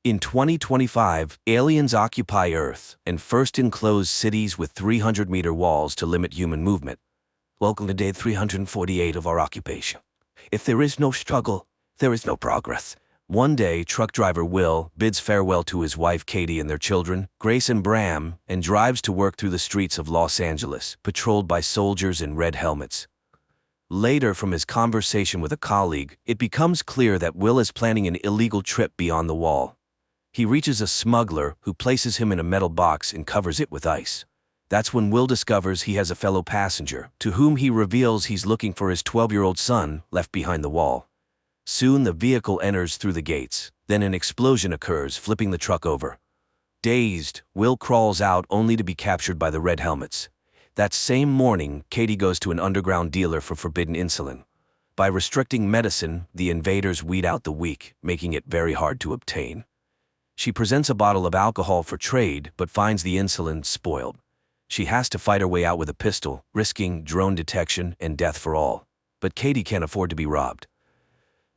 In 2025, aliens occupy Earth and first enclose cities with 300-meter walls to limit human movement. Welcome to day 348 of our occupation. If there is no struggle, there is no progress. One day, truck driver Will bids farewell to his wife Katie and their children, Grace and Bram, and drives to work through the streets of Los Angeles, patrolled by soldiers in red helmets. Later, from his conversation with a colleague, it becomes clear that Will is planning an illegal trip beyond the wall. He reaches a smuggler who places him in a metal box and covers it with ice. That's when Will discovers he has a fellow passenger, to whom he reveals he's looking for his 12-year-old son left behind the wall. Soon the vehicle enters through the gates, then an explosion occurs, flipping the truck over. Dazed, Will crawls out only to be captured by the red helmets. That same morning, Katie goes to an underground dealer for forbidden insulin. By restricting medicine, the invaders weed out the weak, making it very hard to obtain. She presents a bottle of alcohol for trade, but finds the insulin spoiled. She has to fight her way out with a pistol, risking drone detection and death for all. But Katie can't afford to be robbed.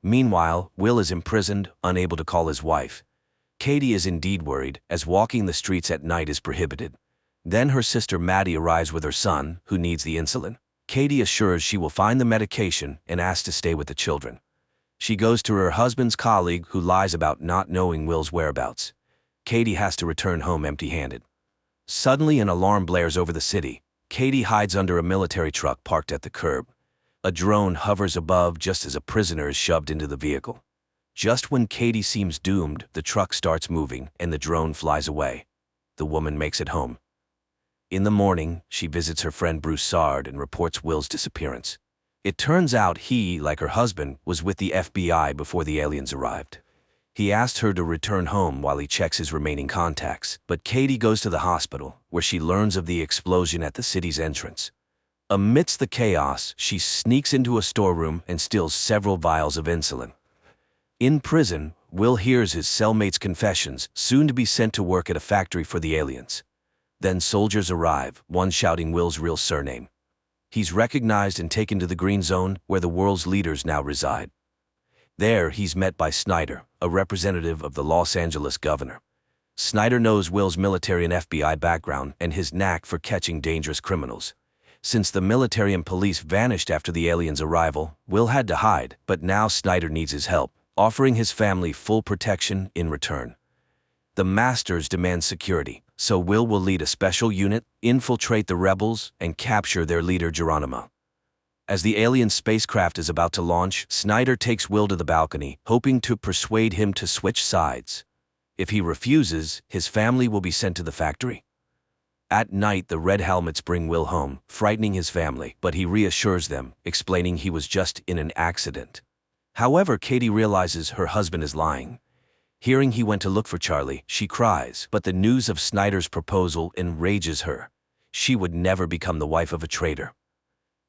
Meanwhile, Will is imprisoned, unable to call his wife. Katie is indeed worried, as walking the streets at night is prohibited. Then her sister Maddie arrives with her son, who needs the insulin. Katie assures she will find the medication and asks to stay with the children. She goes to her husband's colleague, who lies about not knowing Will's whereabouts. Katie has to return home empty-handed. Suddenly an alarm blares over the city. Katie hides under a military truck parked at the curb. A drone hovers above just as a prisoner is shoved into the vehicle. Just when Katie seems doomed, the truck starts moving and the drone flies away. The woman makes it home. In the morning, she visits her friend Broussard and reports Will's disappearance. It turns out he, like her husband, was with the FBI before the aliens arrived. He asked her to return home while he checks his remaining contacts, but Katie goes to the hospital, where she learns of the explosion at the city's entrance. Amidst the chaos, she sneaks into a storeroom and steals several vials of insulin. In prison, Will hears his cellmate's confessions, soon to be sent to work at a factory for the aliens. Then soldiers arrive, one shouting Will's real surname. He's recognized and taken to the Green Zone, where the world's leaders now reside. There, he's met by Snyder, a representative of the Los Angeles governor. Snyder knows Will's military and FBI background and his knack for catching dangerous criminals. Since the military and police vanished after the aliens' arrival, Will had to hide, but now Snyder needs his help, offering his family full protection in return. The Masters demand security, so Will lead a special unit, infiltrate the rebels, and capture their leader Geronimo. As the alien spacecraft is about to launch, Snyder takes Will to the balcony, hoping to persuade him to switch sides. If he refuses, his family will be sent to the factory. At night, the red helmets bring Will home, frightening his family, but he reassures them, explaining he was just in an accident. However, Katie realizes her husband is lying. Hearing he went to look for Charlie, she cries, but the news of Snyder's proposal enrages her. She would never become the wife of a traitor.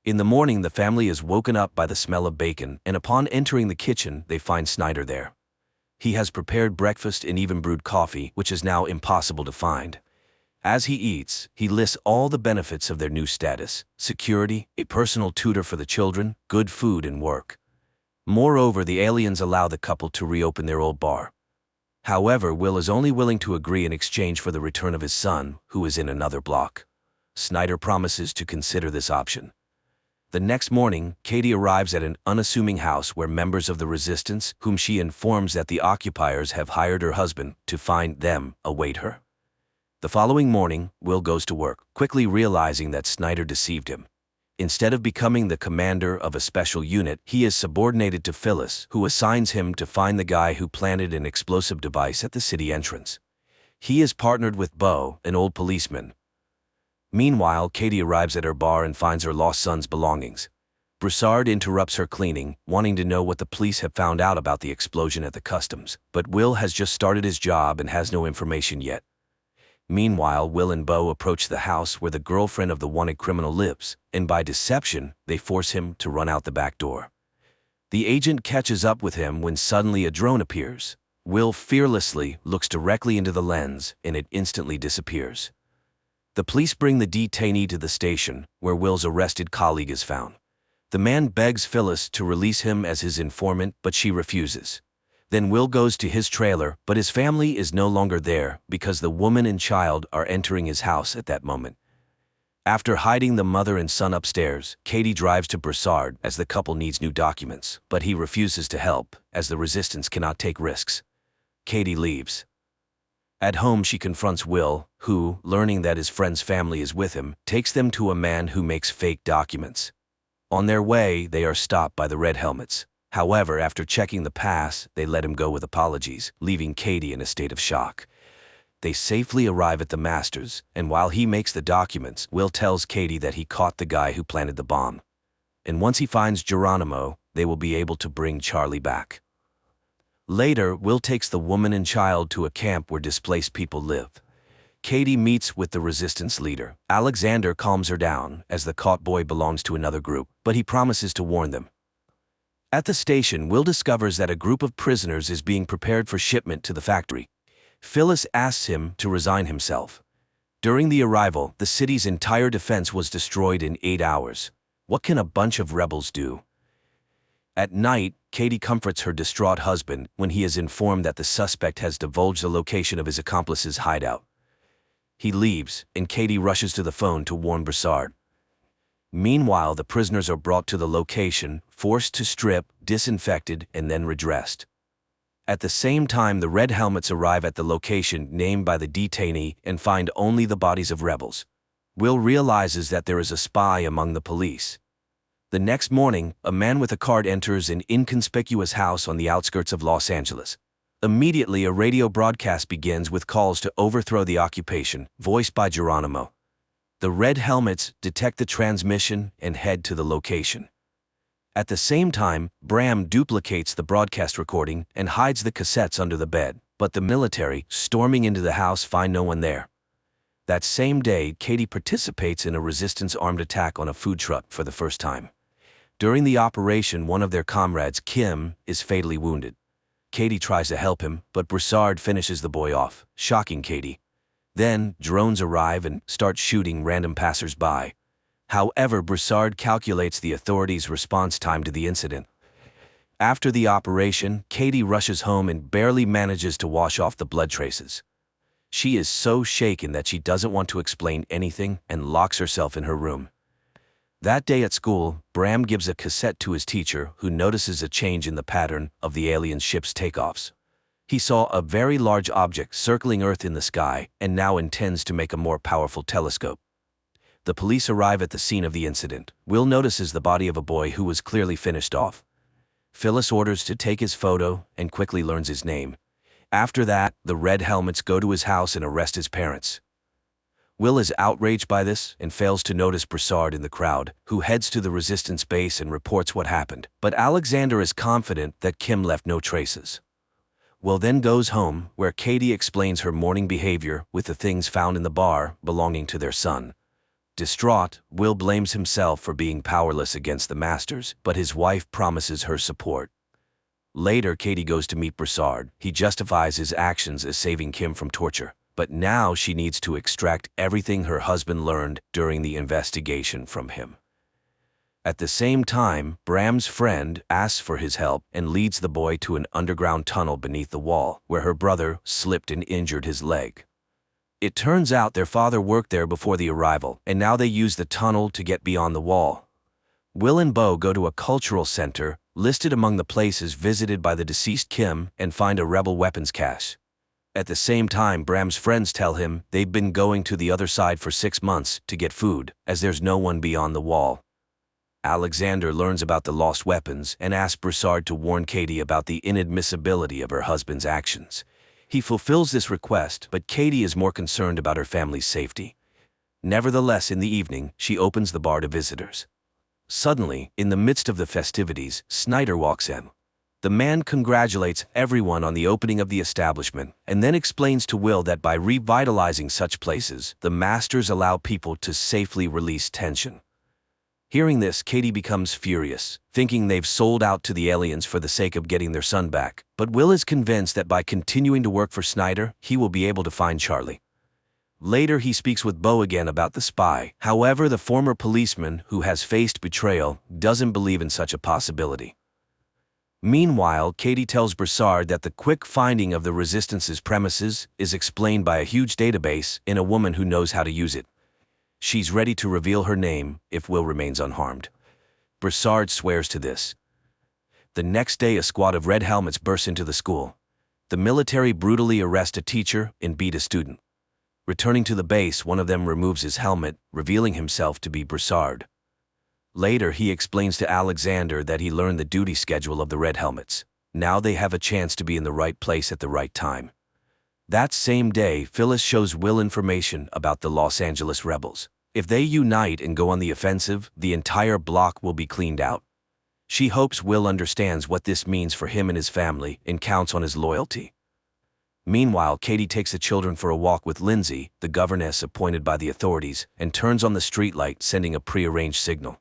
In the morning, the family is woken up by the smell of bacon, and upon entering the kitchen, they find Snyder there. He has prepared breakfast and even brewed coffee, which is now impossible to find. As he eats, he lists all the benefits of their new status: security, a personal tutor for the children, good food and work. Moreover, the aliens allow the couple to reopen their old bar. However, Will is only willing to agree in exchange for the return of his son, who is in another block. Snyder promises to consider this option. The next morning, Katie arrives at an unassuming house where members of the resistance, whom she informs that the occupiers have hired her husband to find them, await her. The following morning, Will goes to work, quickly realizing that Snyder deceived him. Instead of becoming the commander of a special unit, he is subordinated to Phyllis, who assigns him to find the guy who planted an explosive device at the city entrance. He is partnered with Bo, an old policeman. Meanwhile, Katie arrives at her bar and finds her lost son's belongings. Broussard interrupts her cleaning, wanting to know what the police have found out about the explosion at the customs, but Will has just started his job and has no information yet. Meanwhile, Will and Bo approach the house where the girlfriend of the wanted criminal lives, and by deception, they force him to run out the back door. The agent catches up with him when suddenly a drone appears. Will fearlessly looks directly into the lens, and it instantly disappears. The police bring the detainee to the station, where Will's arrested colleague is found. The man begs Phyllis to release him as his informant, but she refuses. Then Will goes to his trailer, but his family is no longer there because the woman and child are entering his house at that moment. After hiding the mother and son upstairs, Katie drives to Broussard as the couple needs new documents, but he refuses to help as the resistance cannot take risks. Katie leaves. At home, she confronts Will, who, learning that his friend's family is with him, takes them to a man who makes fake documents. On their way, they are stopped by the Red Helmets. However, after checking the pass, they let him go with apologies, leaving Katie in a state of shock. They safely arrive at the Masters, and while he makes the documents, Will tells Katie that he caught the guy who planted the bomb. And once he finds Geronimo, they will be able to bring Charlie back. Later, Will takes the woman and child to a camp where displaced people live. Katie meets with the resistance leader. Alexander calms her down, as the caught boy belongs to another group, but he promises to warn them. At the station, Will discovers that a group of prisoners is being prepared for shipment to the factory. Phyllis asks him to resign himself. During the arrival, the city's entire defense was destroyed in 8 hours. What can a bunch of rebels do? At night, Katie comforts her distraught husband when he is informed that the suspect has divulged the location of his accomplice's hideout. He leaves, and Katie rushes to the phone to warn Broussard. Meanwhile, the prisoners are brought to the location, forced to strip, disinfected, and then redressed. At the same time, the Red Helmets arrive at the location named by the detainee and find only the bodies of rebels. Will realizes that there is a spy among the police. The next morning, a man with a card enters an inconspicuous house on the outskirts of Los Angeles. Immediately, a radio broadcast begins with calls to overthrow the occupation, voiced by Geronimo. The Red Helmets detect the transmission and head to the location. At the same time, Bram duplicates the broadcast recording and hides the cassettes under the bed, but the military, storming into the house, find no one there. That same day, Katie participates in a resistance armed attack on a food truck for the first time. During the operation, one of their comrades, Kim, is fatally wounded. Katie tries to help him, but Broussard finishes the boy off, shocking Katie. Then, drones arrive and start shooting random passers-by. However, Broussard calculates the authorities' response time to the incident. After the operation, Katie rushes home and barely manages to wash off the blood traces. She is so shaken that she doesn't want to explain anything and locks herself in her room. That day at school, Bram gives a cassette to his teacher, who notices a change in the pattern of the alien ship's takeoffs. He saw a very large object circling Earth in the sky and now intends to make a more powerful telescope. The police arrive at the scene of the incident. Will notices the body of a boy who was clearly finished off. Phyllis orders to take his photo and quickly learns his name. After that, the Red Helmets go to his house and arrest his parents. Will is outraged by this and fails to notice Broussard in the crowd, who heads to the resistance base and reports what happened. But Alexander is confident that Kim left no traces. Will then goes home, where Katie explains her morning behavior with the things found in the bar belonging to their son. Distraught, Will blames himself for being powerless against the Masters, but his wife promises her support. Later, Katie goes to meet Broussard. He justifies his actions as saving Kim from torture, but now she needs to extract everything her husband learned during the investigation from him. At the same time, Bram's friend asks for his help and leads the boy to an underground tunnel beneath the wall, where her brother slipped and injured his leg. It turns out their father worked there before the arrival, and now they use the tunnel to get beyond the wall. Will and Bo go to a cultural center, listed among the places visited by the deceased Kim, and find a rebel weapons cache. At the same time, Bram's friends tell him they've been going to the other side for 6 months to get food, as there's no one beyond the wall. Alexander learns about the lost weapons and asks Broussard to warn Katie about the inadmissibility of her husband's actions. He fulfills this request, but Katie is more concerned about her family's safety. Nevertheless, in the evening, she opens the bar to visitors. Suddenly, in the midst of the festivities, Snyder walks in. The man congratulates everyone on the opening of the establishment and then explains to Will that by revitalizing such places, the Masters allow people to safely release tension. Hearing this, Katie becomes furious, thinking they've sold out to the aliens for the sake of getting their son back. But Will is convinced that by continuing to work for Snyder, he will be able to find Charlie. Later, he speaks with Bo again about the spy. However, the former policeman, who has faced betrayal, doesn't believe in such a possibility. Meanwhile, Katie tells Broussard that the quick finding of the Resistance's premises is explained by a huge database in a woman who knows how to use it. She's ready to reveal her name if Will remains unharmed. Broussard swears to this. The next day, a squad of red helmets bursts into the school. The military brutally arrest a teacher and beat a student. Returning to the base, one of them removes his helmet, revealing himself to be Broussard. Later, he explains to Alexander that he learned the duty schedule of the Red Helmets. Now they have a chance to be in the right place at the right time. That same day, Phyllis shows Will information about the Los Angeles rebels. If they unite and go on the offensive, the entire block will be cleaned out. She hopes Will understands what this means for him and his family and counts on his loyalty. Meanwhile, Katie takes the children for a walk with Lindsay, the governess appointed by the authorities, and turns on the streetlight, sending a prearranged signal.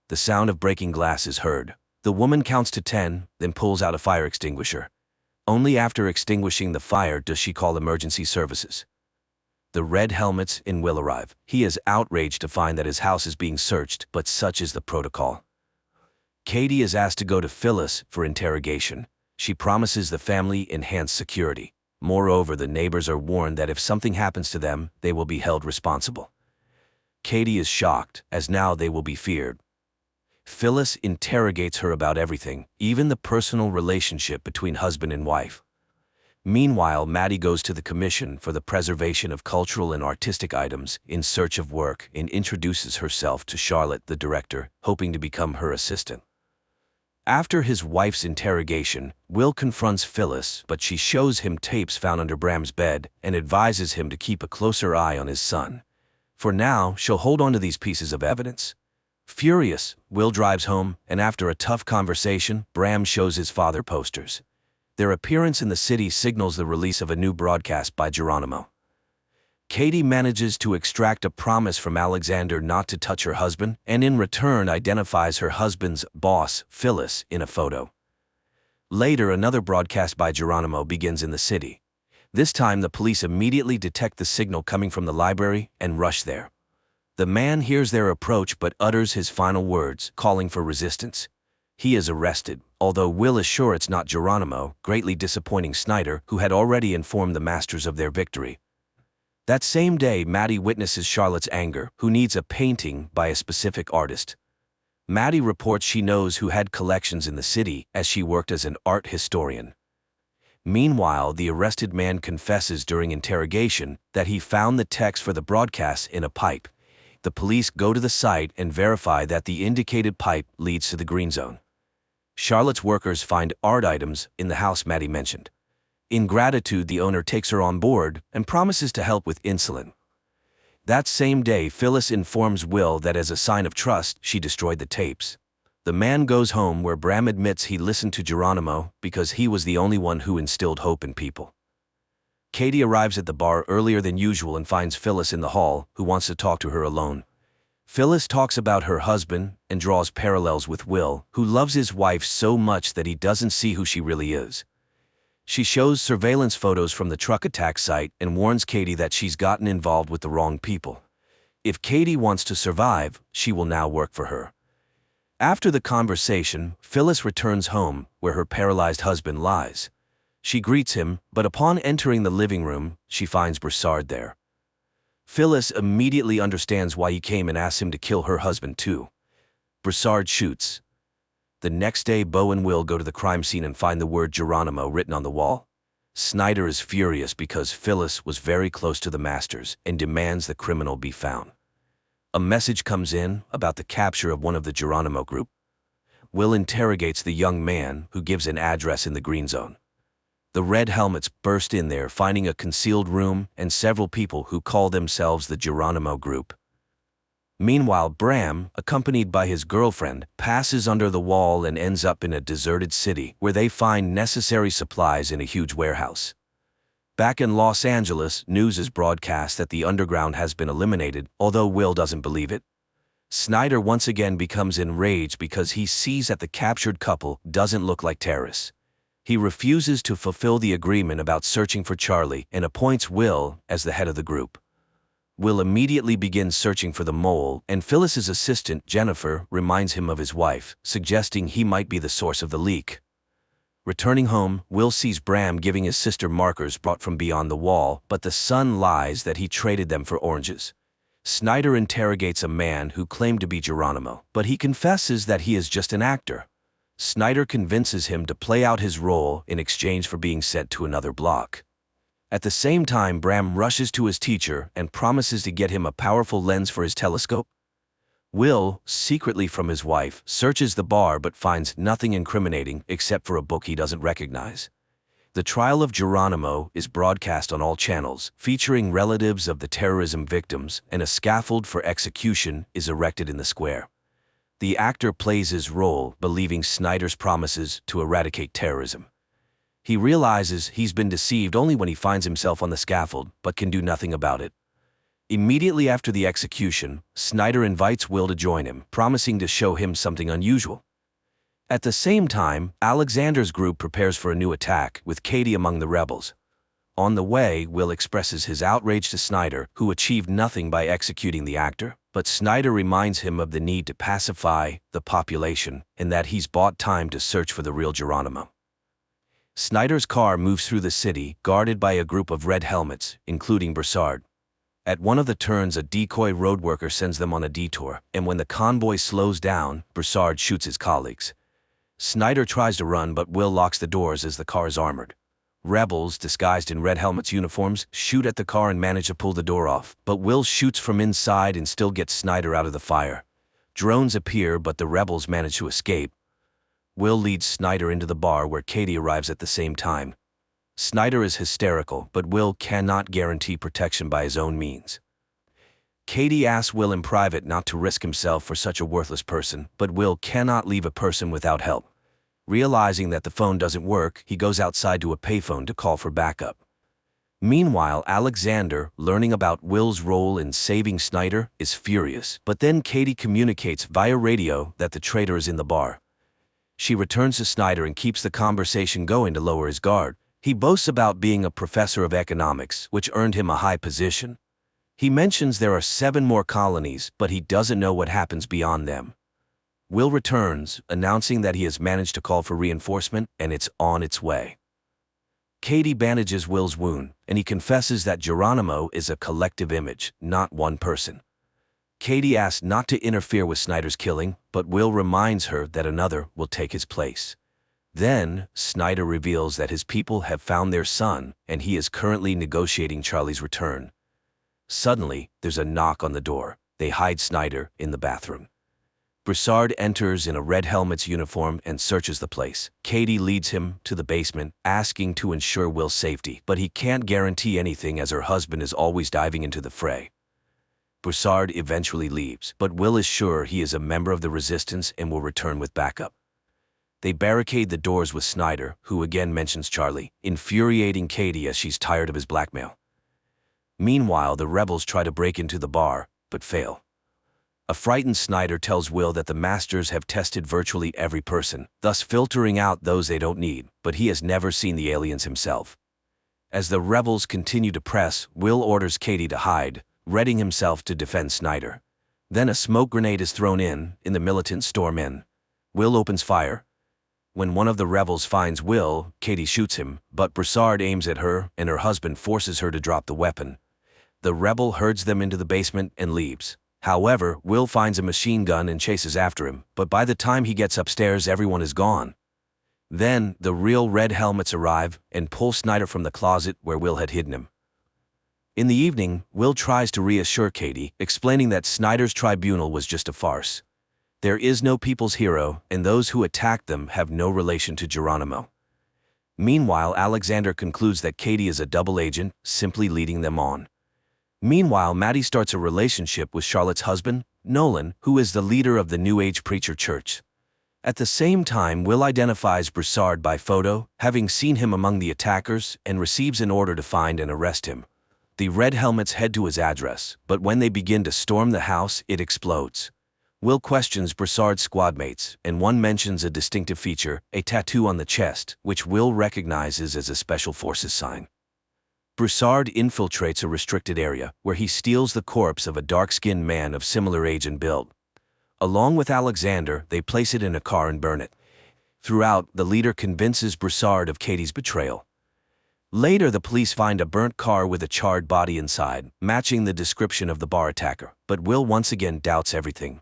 The sound of breaking glass is heard. The woman counts to 10, then pulls out a fire extinguisher. Only after extinguishing the fire does she call emergency services. The red helmets and Will arrive. He is outraged to find that his house is being searched, but such is the protocol. Katie is asked to go to Phyllis for interrogation. She promises the family enhanced security. Moreover, the neighbors are warned that if something happens to them, they will be held responsible. Katie is shocked, as now they will be feared. Phyllis interrogates her about everything, even the personal relationship between husband and wife. Meanwhile, Maddie goes to the Commission for the Preservation of Cultural and Artistic Items in search of work and introduces herself to Charlotte, the director, hoping to become her assistant. After his wife's interrogation, Will confronts Phyllis, but she shows him tapes found under Bram's bed and advises him to keep a closer eye on his son. For now, she'll hold on to these pieces of evidence. Furious, Will drives home, and after a tough conversation, Bram shows his father posters. Their appearance in the city signals the release of a new broadcast by Geronimo. Katie manages to extract a promise from Alexander not to touch her husband, and in return identifies her husband's boss, Phyllis, in a photo. Later, another broadcast by Geronimo begins in the city. This time, the police immediately detect the signal coming from the library and rush there. The man hears their approach but utters his final words, calling for resistance. He is arrested, although Will is sure it's not Geronimo, greatly disappointing Snyder, who had already informed the masters of their victory. That same day, Maddie witnesses Charlotte's anger, who needs a painting by a specific artist. Maddie reports she knows who had collections in the city, as she worked as an art historian. Meanwhile, the arrested man confesses during interrogation that he found the text for the broadcast in a pipe. The police go to the site and verify that the indicated pipe leads to the green zone. Charlotte's workers find art items in the house Maddie mentioned. In gratitude, the owner takes her on board and promises to help with insulin. That same day, Phyllis informs Will that as a sign of trust, she destroyed the tapes. The man goes home where Bram admits he listened to Geronimo because he was the only one who instilled hope in people. Katie arrives at the bar earlier than usual and finds Phyllis in the hall, who wants to talk to her alone. Phyllis talks about her husband and draws parallels with Will, who loves his wife so much that he doesn't see who she really is. She shows surveillance photos from the truck attack site and warns Katie that she's gotten involved with the wrong people. If Katie wants to survive, she will now work for her. After the conversation, Phyllis returns home, where her paralyzed husband lies. She greets him, but upon entering the living room, she finds Broussard there. Phyllis immediately understands why he came and asks him to kill her husband too. Broussard shoots. The next day, Beau and Will go to the crime scene and find the word Geronimo written on the wall. Snyder is furious because Phyllis was very close to the masters and demands the criminal be found. A message comes in about the capture of one of the Geronimo group. Will interrogates the young man, who gives an address in the green zone. The red helmets burst in there, finding a concealed room and several people who call themselves the Geronimo group. Meanwhile, Bram, accompanied by his girlfriend, passes under the wall and ends up in a deserted city where they find necessary supplies in a huge warehouse. Back in Los Angeles, news is broadcast that the underground has been eliminated, although Will doesn't believe it. Snyder once again becomes enraged because he sees that the captured couple doesn't look like terrorists. He refuses to fulfill the agreement about searching for Charlie and appoints Will as the head of the group. Will immediately begins searching for the mole, and Phyllis's assistant, Jennifer, reminds him of his wife, suggesting he might be the source of the leak. Returning home, Will sees Bram giving his sister markers brought from beyond the wall, but the son lies that he traded them for oranges. Snyder interrogates a man who claimed to be Geronimo, but he confesses that he is just an actor. Snyder convinces him to play out his role in exchange for being sent to another block. At the same time, Bram rushes to his teacher and promises to get him a powerful lens for his telescope. Will, secretly from his wife, searches the bar but finds nothing incriminating except for a book he doesn't recognize. The trial of Geronimo is broadcast on all channels, featuring relatives of the terrorism victims, and a scaffold for execution is erected in the square. The actor plays his role, believing Snyder's promises to eradicate terrorism. He realizes he's been deceived only when he finds himself on the scaffold, but can do nothing about it. Immediately after the execution, Snyder invites Will to join him, promising to show him something unusual. At the same time, Alexander's group prepares for a new attack, with Katie among the rebels. On the way, Will expresses his outrage to Snyder, who achieved nothing by executing the actor, but Snyder reminds him of the need to pacify the population and that he's bought time to search for the real Geronimo. Snyder's car moves through the city, guarded by a group of red helmets, including Broussard. At one of the turns, a decoy road worker sends them on a detour, and when the convoy slows down, Broussard shoots his colleagues. Snyder tries to run, but Will locks the doors as the car is armored. Rebels, disguised in red helmets uniforms, shoot at the car and manage to pull the door off, but Will shoots from inside and still gets Snyder out of the fire. Drones appear, but the rebels manage to escape. Will leads Snyder into the bar where Katie arrives at the same time. Snyder is hysterical, but Will cannot guarantee protection by his own means. Katie asks Will in private not to risk himself for such a worthless person, but Will cannot leave a person without help. Realizing that the phone doesn't work, he goes outside to a payphone to call for backup. Meanwhile, Alexander, learning about Will's role in saving Snyder, is furious, but then Katie communicates via radio that the traitor is in the bar. She returns to Snyder and keeps the conversation going to lower his guard. He boasts about being a professor of economics, which earned him a high position. He mentions there are 7 more colonies, but he doesn't know what happens beyond them. Will returns, announcing that he has managed to call for reinforcement and it's on its way. Katie bandages Will's wound, and he confesses that Geronimo is a collective image, not one person. Katie asks not to interfere with Snyder's killing, but Will reminds her that another will take his place. Then, Snyder reveals that his people have found their son, and he is currently negotiating Charlie's return. Suddenly, there's a knock on the door. They hide Snyder in the bathroom. Broussard enters in a red helmet's uniform and searches the place. Katie leads him to the basement, asking to ensure Will's safety, but he can't guarantee anything as her husband is always diving into the fray. Broussard eventually leaves, but Will is sure he is a member of the resistance and will return with backup. They barricade the doors with Snyder, who again mentions Charlie, infuriating Katie as she's tired of his blackmail. Meanwhile, the rebels try to break into the bar, but fail. A frightened Snyder tells Will that the masters have tested virtually every person, thus filtering out those they don't need, but he has never seen the aliens himself. As the rebels continue to press, Will orders Katie to hide, readying himself to defend Snyder. Then a smoke grenade is thrown in, the militants storm in. Will opens fire. When one of the rebels finds Will, Katie shoots him, but Broussard aims at her, and her husband forces her to drop the weapon. The rebel herds them into the basement and leaves. However, Will finds a machine gun and chases after him, but by the time he gets upstairs, everyone is gone. Then, the real red helmets arrive and pull Snyder from the closet where Will had hidden him. In the evening, Will tries to reassure Katie, explaining that Snyder's tribunal was just a farce. There is no people's hero, and those who attacked them have no relation to Geronimo. Meanwhile, Alexander concludes that Katie is a double agent, simply leading them on. Meanwhile, Maddie starts a relationship with Charlotte's husband, Nolan, who is the leader of the New Age Preacher Church. At the same time, Will identifies Broussard by photo, having seen him among the attackers, and receives an order to find and arrest him. The red helmets head to his address, but when they begin to storm the house, it explodes. Will questions Broussard's squadmates, and one mentions a distinctive feature, a tattoo on the chest, which Will recognizes as a Special Forces sign. Broussard infiltrates a restricted area, where he steals the corpse of a dark-skinned man of similar age and build. Along with Alexander, they place it in a car and burn it. Throughout, the leader convinces Broussard of Katie's betrayal. Later, the police find a burnt car with a charred body inside, matching the description of the bar attacker, but Will once again doubts everything.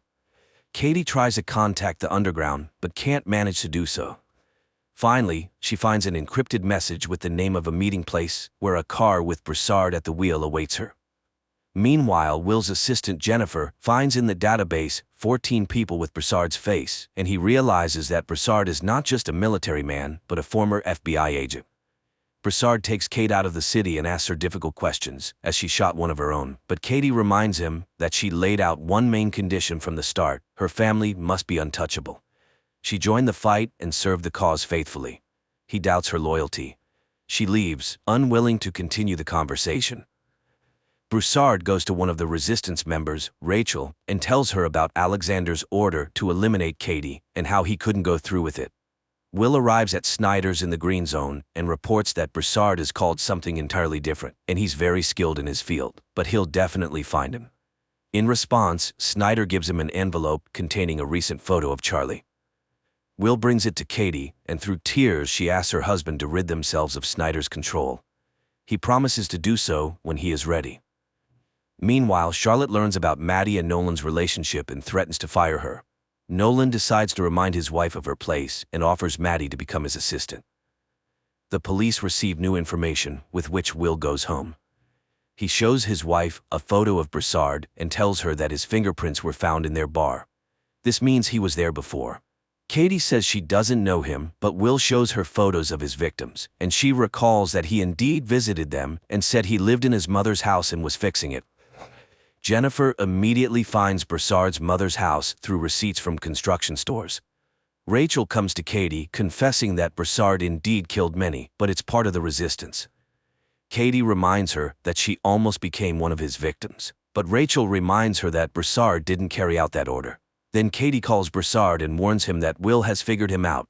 Katie tries to contact the underground, but can't manage to do so. Finally, she finds an encrypted message with the name of a meeting place where a car with Broussard at the wheel awaits her. Meanwhile, Will's assistant Jennifer finds in the database 14 people with Broussard's face, and he realizes that Broussard is not just a military man, but a former FBI agent. Broussard takes Kate out of the city and asks her difficult questions, as she shot one of her own, but Katie reminds him that she laid out one main condition from the start: her family must be untouchable. She joined the fight and served the cause faithfully. He doubts her loyalty. She leaves, unwilling to continue the conversation. Broussard goes to one of the resistance members, Rachel, and tells her about Alexander's order to eliminate Katie and how he couldn't go through with it. Will arrives at Snyder's in the Green Zone and reports that Broussard is called something entirely different, and he's very skilled in his field, but he'll definitely find him. In response, Snyder gives him an envelope containing a recent photo of Charlie. Will brings it to Katie, and through tears she asks her husband to rid themselves of Snyder's control. He promises to do so when he is ready. Meanwhile, Charlotte learns about Maddie and Nolan's relationship and threatens to fire her. Nolan decides to remind his wife of her place and offers Maddie to become his assistant. The police receive new information, with which Will goes home. He shows his wife a photo of Broussard and tells her that his fingerprints were found in their bar. This means he was there before. Katie says she doesn't know him, but Will shows her photos of his victims, and she recalls that he indeed visited them and said he lived in his mother's house and was fixing it. Jennifer immediately finds Broussard's mother's house through receipts from construction stores. Rachel comes to Katie, confessing that Broussard indeed killed many, but it's part of the resistance. Katie reminds her that she almost became one of his victims, but Rachel reminds her that Broussard didn't carry out that order. Then Katie calls Broussard and warns him that Will has figured him out.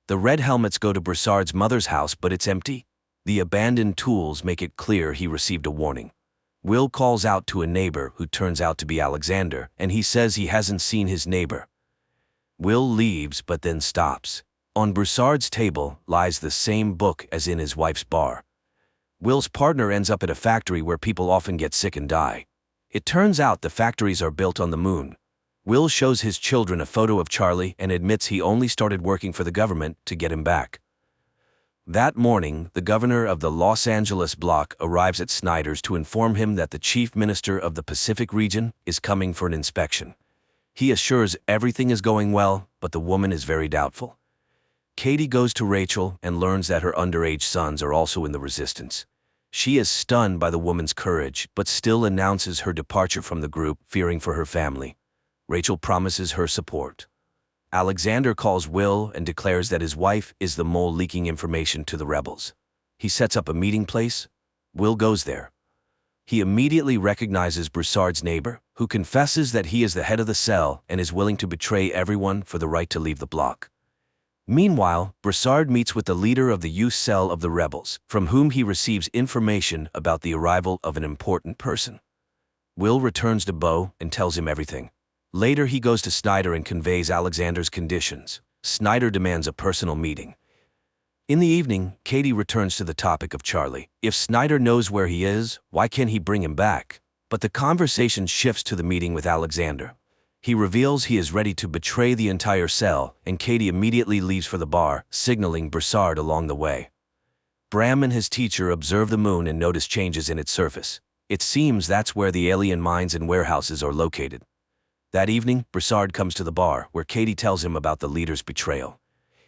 The red helmets go to Broussard's mother's house, but it's empty. The abandoned tools make it clear he received a warning. Will calls out to a neighbor who turns out to be Alexander, and he says he hasn't seen his neighbor. Will leaves but then stops. On Broussard's table lies the same book as in his wife's bar. Will's partner ends up at a factory where people often get sick and die. It turns out the factories are built on the moon. Will shows his children a photo of Charlie and admits he only started working for the government to get him back. That morning, the governor of the Los Angeles block arrives at Snyder's to inform him that the chief minister of the Pacific region is coming for an inspection. He assures everything is going well, but the woman is very doubtful. Katie goes to Rachel and learns that her underage sons are also in the resistance. She is stunned by the woman's courage, but still announces her departure from the group, fearing for her family. Rachel promises her support. Alexander calls Will and declares that his wife is the mole leaking information to the rebels. He sets up a meeting place. Will goes there. He immediately recognizes Broussard's neighbor, who confesses that he is the head of the cell and is willing to betray everyone for the right to leave the block. Meanwhile, Broussard meets with the leader of the youth cell of the rebels, from whom he receives information about the arrival of an important person. Will returns to Beau and tells him everything. Later, he goes to Snyder and conveys Alexander's conditions. Snyder demands a personal meeting. In the evening, Katie returns to the topic of Charlie. If Snyder knows where he is, why can't he bring him back? But the conversation shifts to the meeting with Alexander. He reveals he is ready to betray the entire cell, and Katie immediately leaves for the bar, signaling Broussard along the way. Bram and his teacher observe the moon and notice changes in its surface. It seems that's where the alien mines and warehouses are located. That evening, Broussard comes to the bar, where Katie tells him about the leader's betrayal.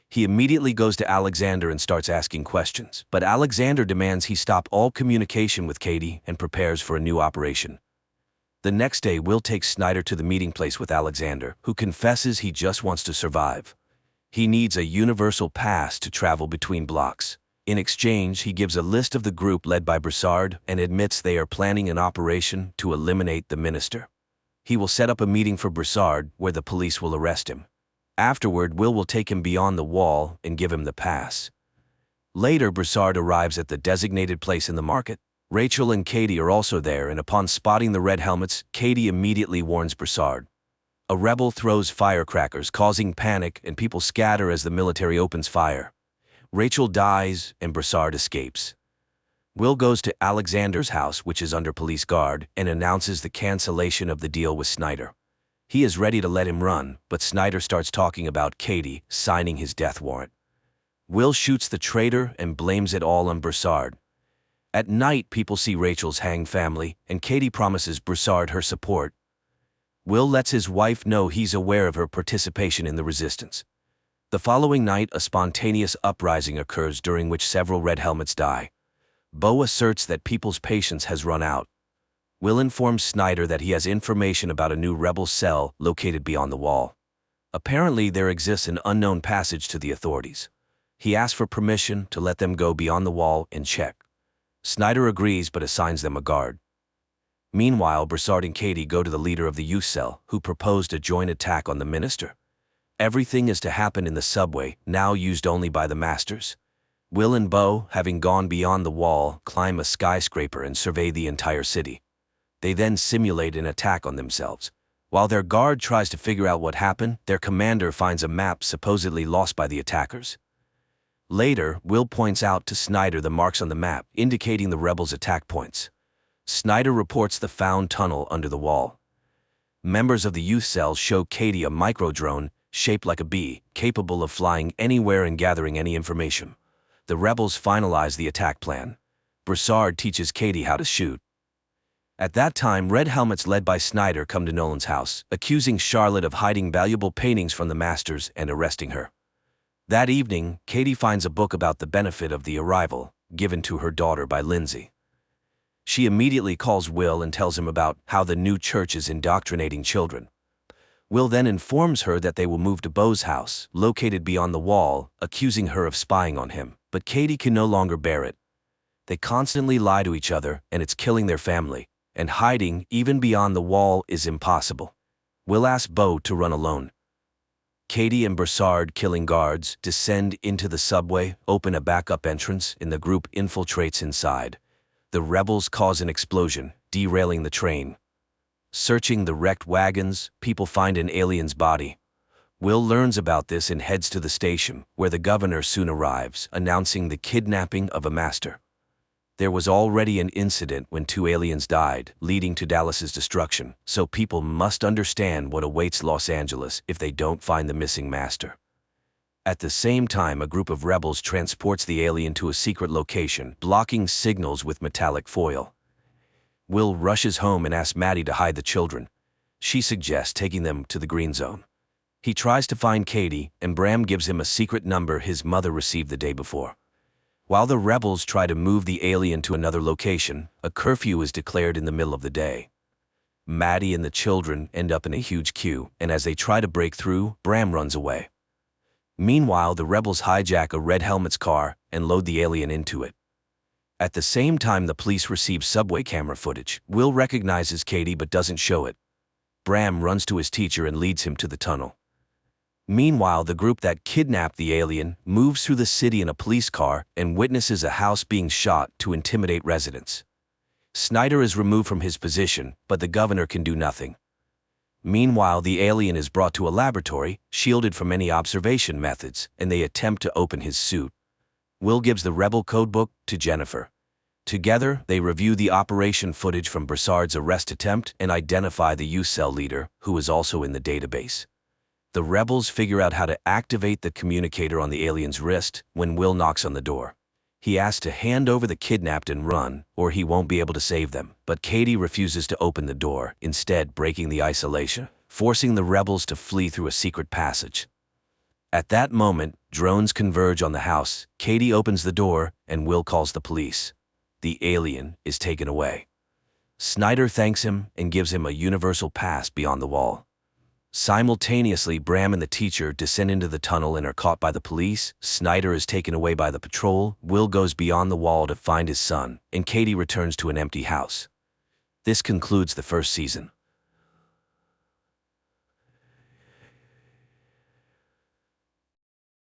He immediately goes to Alexander and starts asking questions, but Alexander demands he stop all communication with Katie and prepares for a new operation. The next day, Will takes Snyder to the meeting place with Alexander, who confesses he just wants to survive. He needs a universal pass to travel between blocks. In exchange, he gives a list of the group led by Broussard and admits they are planning an operation to eliminate the minister. He will set up a meeting for Broussard, where the police will arrest him. Afterward, Will take him beyond the wall and give him the pass. Later, Broussard arrives at the designated place in the market. Rachel and Katie are also there, and upon spotting the red helmets, Katie immediately warns Broussard. A rebel throws firecrackers, causing panic, and people scatter as the military opens fire. Rachel dies, and Broussard escapes. Will goes to Alexander's house, which is under police guard, and announces the cancellation of the deal with Snyder. He is ready to let him run, but Snyder starts talking about Katie signing his death warrant. Will shoots the traitor and blames it all on Broussard. At night, people see Rachel's hanged family, and Katie promises Broussard her support. Will lets his wife know he's aware of her participation in the resistance. The following night, a spontaneous uprising occurs during which several Red Helmets die. Bo asserts that people's patience has run out. Will informs Snyder that he has information about a new rebel cell located beyond the wall. Apparently, there exists an unknown passage to the authorities. He asks for permission to let them go beyond the wall and check. Snyder agrees but assigns them a guard. Meanwhile, Broussard and Katie go to the leader of the youth cell, who proposed a joint attack on the minister. Everything is to happen in the subway, now used only by the masters. Will and Bo, having gone beyond the wall, climb a skyscraper and survey the entire city. They then simulate an attack on themselves. While their guard tries to figure out what happened, their commander finds a map supposedly lost by the attackers. Later, Will points out to Snyder the marks on the map, indicating the rebels' attack points. Snyder reports the found tunnel under the wall. Members of the youth cell show Katie a micro-drone, shaped like a bee, capable of flying anywhere and gathering any information. The rebels finalize the attack plan. Broussard teaches Katie how to shoot. At that time, Red Helmets led by Snyder come to Nolan's house, accusing Charlotte of hiding valuable paintings from the masters and arresting her. That evening, Katie finds a book about the benefit of the arrival, given to her daughter by Lindsay. She immediately calls Will and tells him about how the new church is indoctrinating children. Will then informs her that they will move to Bo's house, located beyond the wall, accusing her of spying on him, but Katie can no longer bear it. They constantly lie to each other, and it's killing their family, and hiding, even beyond the wall, is impossible. Will asks Bo to run alone. Katie and Broussard, killing guards, descend into the subway, open a backup entrance, and the group infiltrates inside. The rebels cause an explosion, derailing the train. Searching the wrecked wagons, people find an alien's body. Will learns about this and heads to the station, where the governor soon arrives, announcing the kidnapping of a master. There was already an incident when 2 aliens died, leading to Dallas's destruction, so people must understand what awaits Los Angeles if they don't find the missing master. At the same time, a group of rebels transports the alien to a secret location, blocking signals with metallic foil. Will rushes home and asks Maddie to hide the children. She suggests taking them to the green zone. He tries to find Katie, and Bram gives him a secret number his mother received the day before. While the rebels try to move the alien to another location, a curfew is declared in the middle of the day. Maddie and the children end up in a huge queue, and as they try to break through, Bram runs away. Meanwhile, the rebels hijack a Red Helmet's car and load the alien into it. At the same time, the police receive subway camera footage. Will recognizes Katie but doesn't show it. Bram runs to his teacher and leads him to the tunnel. Meanwhile, the group that kidnapped the alien moves through the city in a police car and witnesses a house being shot to intimidate residents. Snyder is removed from his position, but the governor can do nothing. Meanwhile, the alien is brought to a laboratory, shielded from any observation methods, and they attempt to open his suit. Will gives the rebel codebook to Jennifer. Together, they review the operation footage from Broussard's arrest attempt and identify the youth cell leader, who is also in the database. The rebels figure out how to activate the communicator on the alien's wrist when Will knocks on the door. He asks to hand over the kidnapped and run, or he won't be able to save them, but Katie refuses to open the door, instead breaking the isolation, forcing the rebels to flee through a secret passage. At that moment, drones converge on the house. Katie opens the door, and Will calls the police. The alien is taken away. Snyder thanks him and gives him a universal pass beyond the wall. Simultaneously, Bram and the teacher descend into the tunnel and are caught by the police. Snyder is taken away by the patrol. Will goes beyond the wall to find his son, and Katie returns to an empty house. This concludes the first season.